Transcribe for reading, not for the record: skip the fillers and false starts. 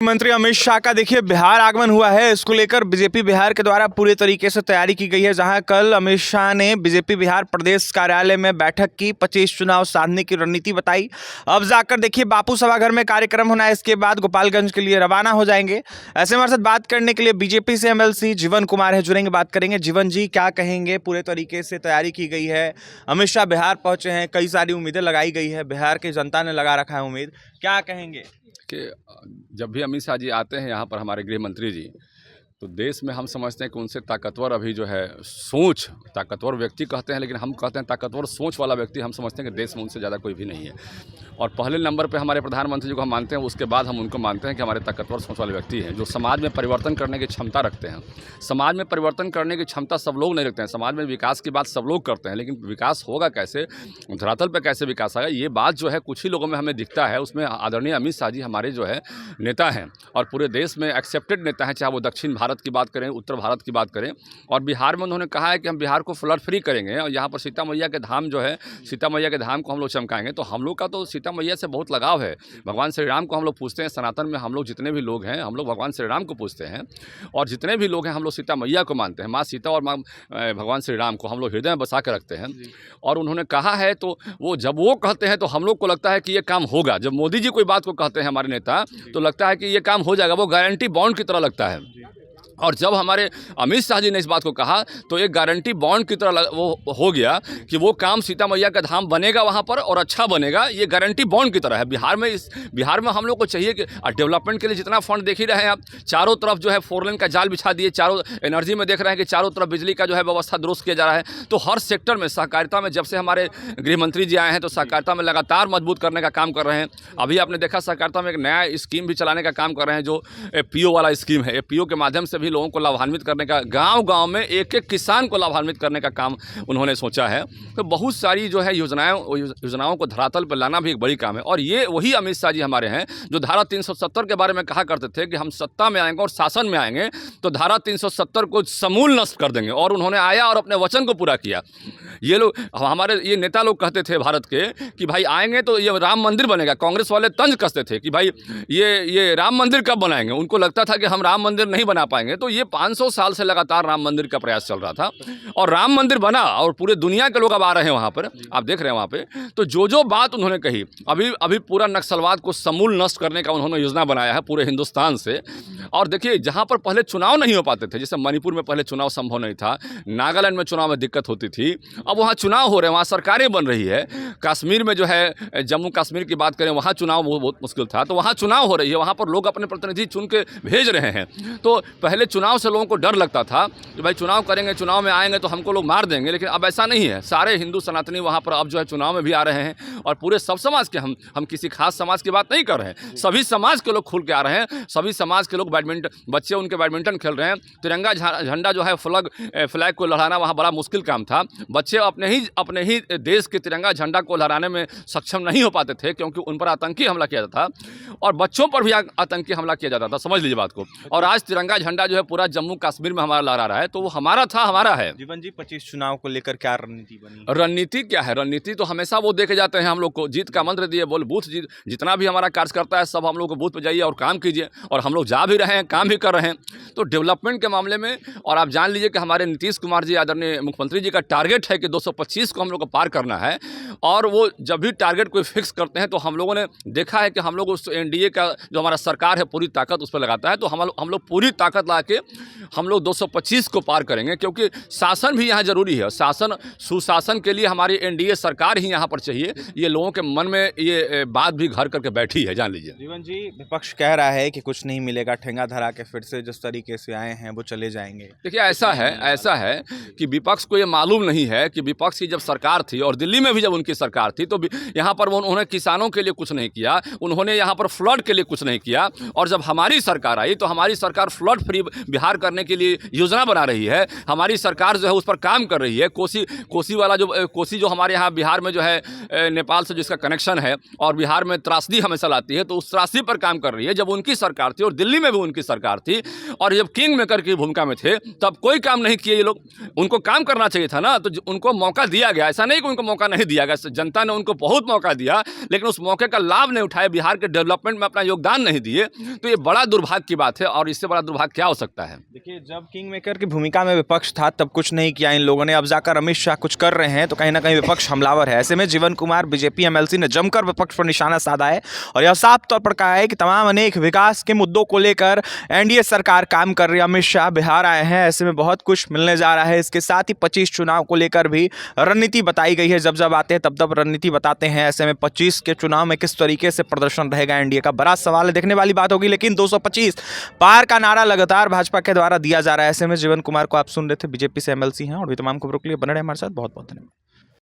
मंत्री अमित शाह का देखिए बिहार आगमन हुआ है। इसको लेकर बीजेपी बिहार के द्वारा पूरे तरीके से तैयारी की गई है। जहां कल अमित शाह ने बीजेपी बिहार प्रदेश कार्यालय में बैठक की, 25 चुनाव साधने की रणनीति बताई। अब जाकर देखिए बापू सभागार में कार्यक्रम होना है। इसके बाद गोपालगंज के लिए रवाना हो जाएंगे। ऐसे हमारे साथ बात करने के लिए बीजेपी से एमएलसी जीवन कुमार है, जुड़ेंगे, बात करेंगे। जीवन जी, क्या कहेंगे? पूरे तरीके से तैयारी की गई है, अमित शाह बिहार पहुंचे हैं, कई सारी उम्मीदें लगाई गई है, बिहार की जनता ने लगा रखा है उम्मीद, क्या कहेंगे? कि जब भी अमित शाह जी आते हैं यहाँ पर, हमारे गृह मंत्री जी, तो देश में हम समझते हैं कि उनसे ताकतवर अभी जो है सोच, ताकतवर व्यक्ति कहते हैं लेकिन हम कहते हैं ताकतवर सोच वाला व्यक्ति हम समझते हैं कि देश में उनसे ज़्यादा कोई भी नहीं है। और पहले नंबर पे हमारे प्रधानमंत्री जी को हम मानते हैं, उसके बाद हम उनको मानते हैं कि हमारे ताकतवर सोच वाले व्यक्ति हैं जो समाज में परिवर्तन करने की क्षमता रखते हैं। समाज में परिवर्तन करने की क्षमता सब लोग नहीं रखते हैं। समाज में विकास की बात सब लोग करते हैं, लेकिन विकास होगा कैसे, धरातल पर कैसे विकास आएगा, ये बात जो है कुछ ही लोगों में हमें दिखता है। उसमें आदरणीय अमित शाह जी हमारे जो है नेता हैं और पूरे देश में एक्सेप्टेड नेता हैं, चाहे वो दक्षिण भारत की बात करें, उत्तर भारत की बात करें। और बिहार में उन्होंने कहा है कि हम बिहार को फ्लड फ्री करेंगे और यहाँ पर सीता मैया के धाम जो है, सीता मैया के धाम को हम लोग चमकाएंगे। तो हम लोग का तो सीता मैया से बहुत लगाव है। भगवान श्री राम को हम लोग पूछते हैं। सनातन में हम लोग जितने भी लोग हैं, हम लोग भगवान श्री राम को पूछते हैं और जितने भी लोग हैं हम लोग सीता मैया को मानते हैं। माँ सीता और माँ भगवान श्री राम को हम लोग हृदय में बसा के रखते हैं। और उन्होंने कहा है तो वो जब वो कहते हैं तो हम लोग को लगता है कि ये काम होगा। जब मोदी जी कोई बात को कहते हैं हमारे नेता, तो लगता है कि ये काम हो जाएगा, वो गारंटी बॉन्ड की तरह लगता है। और जब हमारे अमित शाह जी ने इस बात को कहा तो एक गारंटी बॉन्ड की तरह वो हो गया कि वो काम सीता मैया का धाम बनेगा वहाँ पर और अच्छा बनेगा। ये गारंटी बॉन्ड की तरह है। बिहार में हम लोग को चाहिए कि डेवलपमेंट के लिए जितना फंड देख ही रहे हैं आप, चारों तरफ जो है 4 लेन का जाल बिछा दिए, चारों एनर्जी में देख रहे हैं कि चारों तरफ बिजली का जो है व्यवस्था दुरुस्त किया जा रहा है। तो हर सेक्टर में सहकारिता में जब से हमारे गृह मंत्री जी आए हैं तो सहकारिता में लगातार मजबूत करने का काम कर रहे हैं। अभी आपने देखा सहकारिता में एक नया स्कीम भी चलाने का काम कर रहे हैं जो पीओ वाला स्कीम है। पीओ के माध्यम से भी लोगों को लाभान्वित करने का, गांव-गांव में एक-एक किसान को लाभान्वित करने का काम उन्होंने सोचा है। तो बहुत सारी जो है योजनाओं को धरातल पर लाना भी एक बड़ी काम है। और ये वही अमित शाह जी हमारे हैं जो धारा 370 के बारे में कहा करते थे कि हम सत्ता में आएंगे और शासन में आएंगे तो धारा 370 को समूल नष्ट कर देंगे। और उन्होंने आया और अपने वचन को पूरा किया। ये लोग, हमारे ये नेता लोग कहते थे भारत के कि भाई आएंगे तो ये राम मंदिर बनेगा। कांग्रेस वाले तंज कसते थे कि भाई ये राम मंदिर कब बनाएंगे। उनको लगता था कि हम राम मंदिर नहीं बना पाएंगे। तो ये 500 साल से लगातार राम मंदिर का प्रयास चल रहा था और राम मंदिर बना और पूरे दुनिया के लोग अब आ रहे हैं वहाँ पर, आप देख रहे हैं वहाँ पे। तो जो बात उन्होंने कही, अभी पूरा नक्सलवाद को समूल नष्ट करने का उन्होंने योजना बनाया है पूरे हिंदुस्तान से। और देखिए जहाँ पर पहले चुनाव नहीं हो पाते थे, जैसे मणिपुर में पहले चुनाव संभव नहीं था, नागालैंड में चुनाव में दिक्कत होती थी, अब वहाँ चुनाव हो रहे हैं, वहाँ सरकारें बन रही है। कश्मीर में जो है, जम्मू कश्मीर की बात करें, वहाँ चुनाव बहुत मुश्किल था, तो वहाँ चुनाव हो रही है, वहाँ पर लोग अपने प्रतिनिधि चुन के भेज रहे हैं। तो पहले चुनाव से लोगों को डर लगता था कि भाई चुनाव करेंगे, चुनाव में आएंगे तो हमको लोग मार देंगे, लेकिन अब ऐसा नहीं है। सारे हिंदू सनातनी वहाँ पर अब जो है चुनाव में भी आ रहे हैं और पूरे सब समाज के, हम किसी खास समाज की बात नहीं कर रहे हैं, सभी समाज के लोग खुल के आ रहे हैं। सभी समाज के लोग बच्चे उनके बैडमिंटन खेल रहे हैं। तिरंगा झंडा जो है फ्लैग को लहराना वहाँ बड़ा मुश्किल काम था। बच्चे अपने ही देश के तिरंगा झंडा को लहराने में सक्षम नहीं हो पाते थे क्योंकि उन पर आतंकी हमला किया जाता था और बच्चों पर भी आतंकी हमला किया जाता था, समझ लीजिए बात को। और आज तिरंगा झंडा जो है पूरा जम्मू कश्मीर में हमारा लहरा रहा है, तो वो हमारा था, हमारा है। जीवन जी, 25 चुनाव को लेकर क्या रणनीति बनी? रणनीति क्या है? रणनीति तो हमेशा वो देखे जाते हैं हम लोग को, जीत का मंत्र दिए, बोल बूथ जीत। जितना भी हमारा कार्यकर्ता है सब हम लोग को बूथ पे जाइए और काम कीजिए, और हम लोग जा भी रहे हैं, काम भी कर रहे हैं। तो डेवलपमेंट के मामले में, और आप जान लीजिए कि हमारे नीतीश कुमार जी आदरणीय मुख्यमंत्री जी का टारगेट है कि 225 को हम लोग को पार करना है। और वो जब भी टारगेट कोई फिक्स करते हैं तो हम लोगों ने देखा है कि हम लोग उस एनडीए का जो हमारा सरकार है पूरी ताकत उस पर लगाता है। तो हम लोग पूरी ताकत ला के हम लोग 225 को पार करेंगे, क्योंकि शासन भी यहाँ जरूरी है। सुशासन के लिए हमारी एनडीए सरकार ही यहाँ पर चाहिए। ये लोगों के मन में ये बात भी घर करके बैठी है, जान लीजिए। जीवन जी, विपक्ष कह रहा है कि कुछ नहीं मिलेगा, ठेंगा धरा के फिर से जिस तरीके से आए हैं वो चले जाएंगे। देखिए ऐसा है कि विपक्ष को ये मालूम नहीं है कि विपक्ष की जब सरकार थी और दिल्ली में भी जब उनकी सरकार थी तो यहाँ पर उन्होंने किसानों के लिए कुछ नहीं किया, उन्होंने यहाँ पर फ्लड के लिए कुछ नहीं किया। और जब हमारी सरकार आई तो हमारी सरकार फ्लड फ्री बिहार करने के लिए योजना बना रही है। हमारी सरकार जो है उस पर काम कर रही है। कोसी जो हमारे यहाँ बिहार में जो है नेपाल से जिसका कनेक्शन है और बिहार में त्रासदी हमेशा लाती है, तो उस त्रासदी पर काम कर रही है। जब उनकी सरकार थी और दिल्ली में भी उनकी सरकार थी और जब किंग मेकर की भूमिका में थे तब कोई काम नहीं किए ये लोग। उनको काम करना चाहिए था ना, तो उनको मौका दिया गया, ऐसा नहीं कि उनको मौका नहीं दिया गया। जनता ने उनको बहुत मौका दिया लेकिन उस मौके का लाभ नहीं उठाए, बिहार के डेवलपमेंट में अपना योगदान नहीं दिए। तो ये बड़ा दुर्भाग्य की बात है और इससे बड़ा दुर्भाग्य क्या हो सकता है। देखिए, जब किंग मेकर की भूमिका में विपक्ष था तब कुछ नहीं किया इन लोगों ने, अब जाकर अमित शाह कुछ कर रहे हैं तो कहीं ना कहीं विपक्ष हमलावर है। ऐसे में जीवन कुमार बीजेपी एमएलसी ने जमकर विपक्ष पर निशाना साधा है और यह साफ तौर पर कहा है कि तमाम अनेक विकास के मुद्दों को लेकर एनडीए सरकार काम कर रही है। अमित शाह बिहार आए हैं, ऐसे में बहुत कुछ मिलने जा रहा है। इसके साथ ही 25 चुनाव को लेकर भी रणनीति बताई गई है। जब जब आते हैं तब तब रणनीति बताते हैं। ऐसे में 25 के चुनाव में किस तरीके से प्रदर्शन रहेगा एनडीए का, बड़ा सवाल है, देखने वाली बात होगी। लेकिन 225 पार का नारा लगातार भाजपा के द्वारा दिया जा रहा है। ऐसे में जीवन कुमार को आप सुन रहे थे, बीजेपी से एमएलसी हैं और भी तमाम खबरों के लिए बने रहे हमारे साथ। बहुत बहुत धन्यवाद।